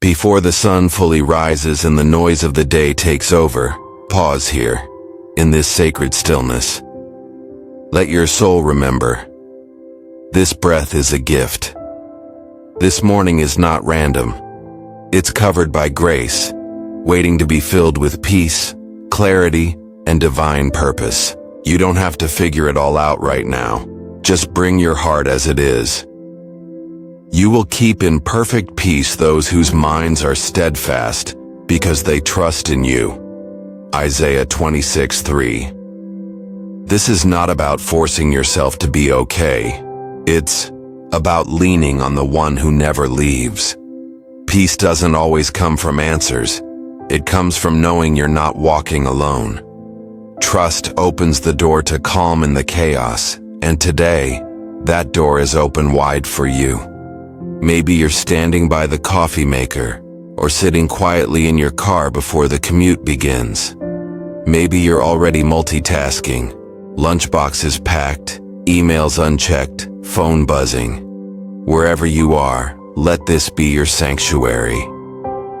Before the sun fully rises and the noise of the day takes over, pause here, in this sacred stillness. Let your soul remember, this breath is a gift. This morning is not random. It's covered by grace, waiting to be filled with peace, clarity, and divine purpose. You don't have to figure it all out right now. Just bring your heart as it is. You will keep in perfect peace those whose minds are steadfast, because they trust in you. Isaiah 26:3. This is not about forcing yourself to be okay. It's about leaning on the one who never leaves. Peace doesn't always come from answers. It comes from knowing you're not walking alone. Trust opens the door to calm in the chaos, and today, that door is open wide for you. Maybe you're standing by the coffee maker, or sitting quietly in your car before the commute begins. Maybe you're already multitasking. Lunchbox is packed, emails unchecked, phone buzzing. Wherever you are, let this be your sanctuary.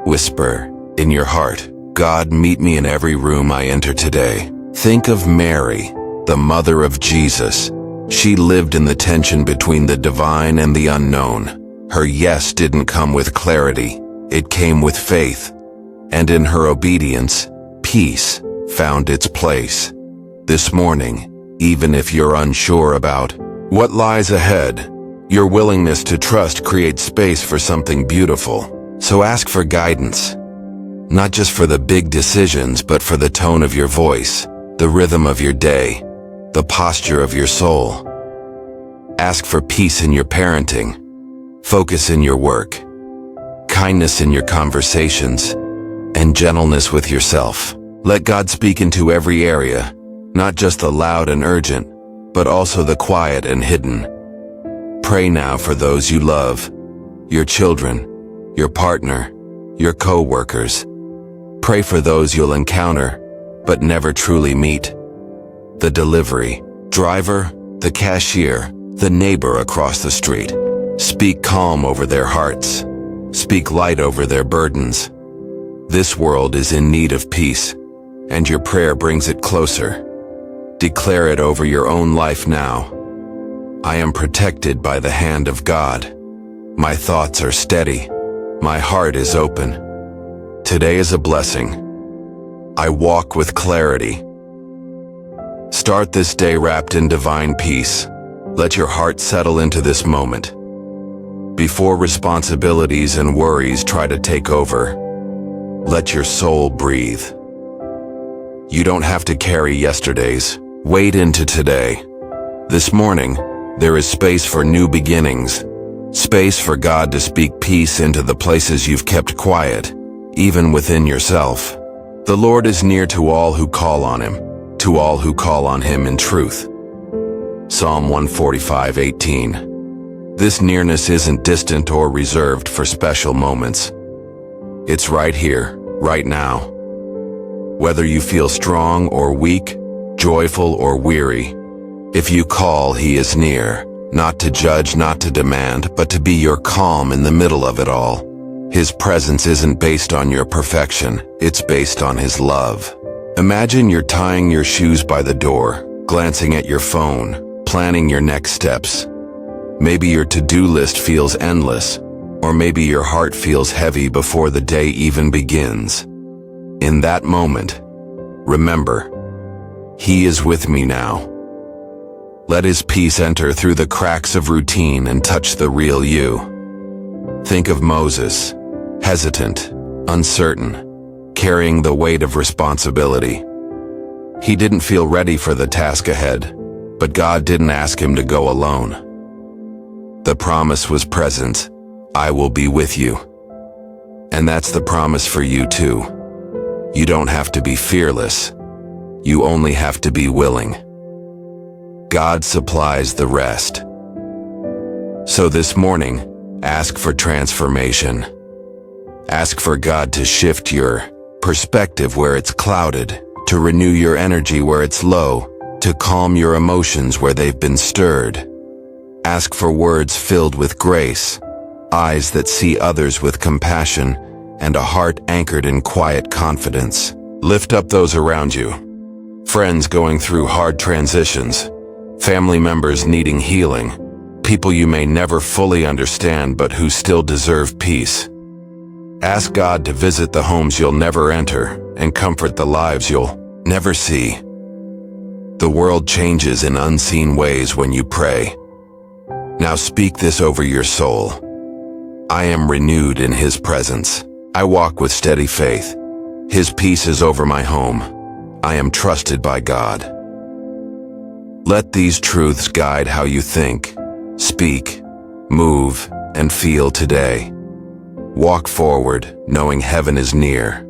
Whisper in your heart, God, meet me in every room I enter today. Think of Mary, the mother of Jesus. She lived in the tension between the divine and the unknown. Her yes didn't come with clarity, it came with faith. And in her obedience, peace found its place. This morning, even if you're unsure about what lies ahead, your willingness to trust creates space for something beautiful. So ask for guidance, not just for the big decisions, but for the tone of your voice, the rhythm of your day, the posture of your soul. Ask for peace in your parenting, focus in your work, kindness in your conversations, and gentleness with yourself. Let God speak into every area, not just the loud and urgent, but also the quiet and hidden. Pray now for those you love, your children, your partner, your co-workers. Pray for those you'll encounter, but never truly meet. The delivery driver, the cashier, the neighbor across the street. Speak calm over their hearts. Speak light over their burdens. This world is in need of peace, and your prayer brings it closer. Declare it over your own life now. I am protected by the hand of God. My thoughts are steady. My heart is open. Today is a blessing. I walk with clarity. Start this day wrapped in divine peace. Let your heart settle into this moment. Before responsibilities and worries try to take over, let your soul breathe. You don't have to carry yesterday's weight into today. This morning, there is space for new beginnings, space for God to speak peace into the places you've kept quiet, even within yourself. The Lord is near to all who call on Him, to all who call on Him in truth. Psalm 145:18. This nearness isn't distant or reserved for special moments. It's right here, right now. Whether you feel strong or weak, joyful or weary, if you call, He is near, not to judge, not to demand, but to be your calm in the middle of it all. His presence isn't based on your perfection, it's based on His love. Imagine you're tying your shoes by the door, glancing at your phone, planning your next steps. Maybe your to-do list feels endless, or maybe your heart feels heavy before the day even begins. In that moment, remember, He is with me now. Let His peace enter through the cracks of routine and touch the real you. Think of Moses, hesitant, uncertain, carrying the weight of responsibility. He didn't feel ready for the task ahead, but God didn't ask him to go alone. The promise was present, I will be with you. And that's the promise for you too. You don't have to be fearless. You only have to be willing. God supplies the rest. So this morning, ask for transformation. Ask for God to shift your perspective where it's clouded, to renew your energy where it's low, to calm your emotions where they've been stirred. Ask for words filled with grace, eyes that see others with compassion, and a heart anchored in quiet confidence. Lift up those around you. Friends going through hard transitions, family members needing healing, people you may never fully understand but who still deserve peace. Ask God to visit the homes you'll never enter and comfort the lives you'll never see. The world changes in unseen ways when you pray. Now speak this over your soul. I am renewed in His presence. I walk with steady faith. His peace is over my home. I am trusted by God. Let these truths guide how you think, speak, move, and feel today. Walk forward, knowing heaven is near.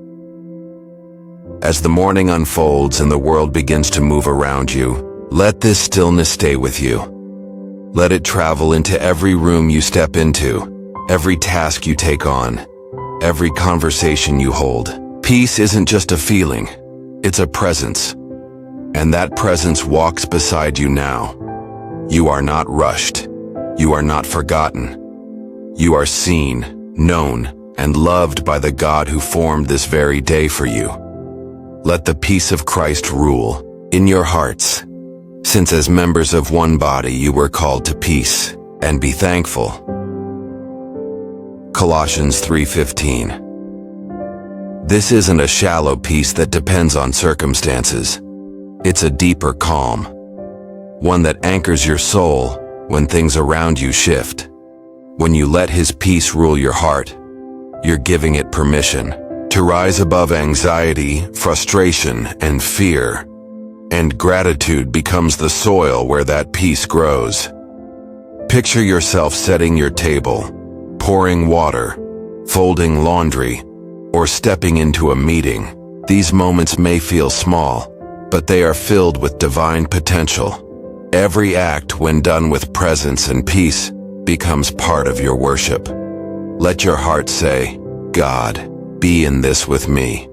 As the morning unfolds and the world begins to move around you, let this stillness stay with you. Let it travel into every room you step into, every task you take on, every conversation you hold. Peace isn't just a feeling, it's a presence. And that presence walks beside you now. You are not rushed. You are not forgotten. You are seen, known, and loved by the God who formed this very day for you. Let the peace of Christ rule in your hearts, since as members of one body you were called to peace, and be thankful. Colossians 3:15. This isn't a shallow peace that depends on circumstances. It's a deeper calm, one that anchors your soul when things around you shift. When you let His peace rule your heart, you're giving it permission to rise above anxiety, frustration, and fear. And gratitude becomes the soil where that peace grows. Picture yourself setting your table, pouring water, folding laundry, or stepping into a meeting. These moments may feel small, but they are filled with divine potential. Every act, when done with presence and peace, becomes part of your worship. Let your heart say, God, be in this with me.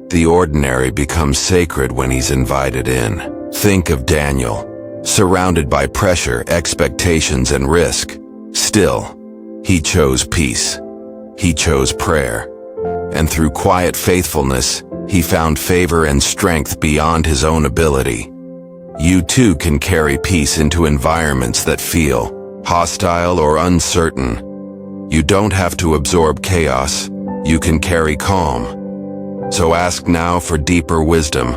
The ordinary becomes sacred when He's invited in. Think of Daniel, surrounded by pressure, expectations, and risk. Still, he chose peace. He chose prayer. And through quiet faithfulness, he found favor and strength beyond his own ability. You too can carry peace into environments that feel hostile or uncertain. You don't have to absorb chaos. You can carry calm. So ask now for deeper wisdom,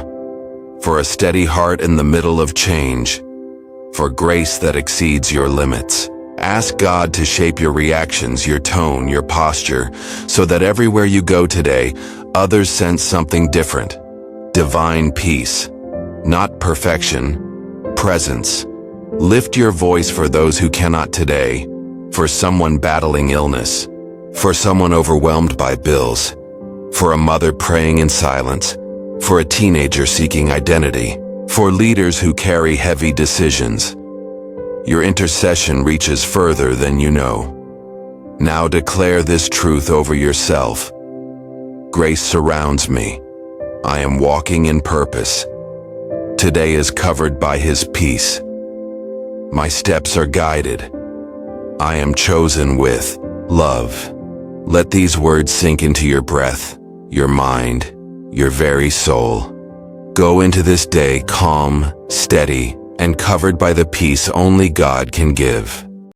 for a steady heart in the middle of change, for grace that exceeds your limits. Ask God to shape your reactions, your tone, your posture, so that everywhere you go today, others sense something different. Divine peace, not perfection, presence. Lift your voice for those who cannot today, for someone battling illness, for someone overwhelmed by bills, for a mother praying in silence, for a teenager seeking identity, for leaders who carry heavy decisions. Your intercession reaches further than you know. Now declare this truth over yourself. Grace surrounds me. I am walking in purpose. Today is covered by His peace. My steps are guided. I am chosen with love. Let these words sink into your breath, your mind, your very soul. Go into this day calm, steady, and covered by the peace only God can give.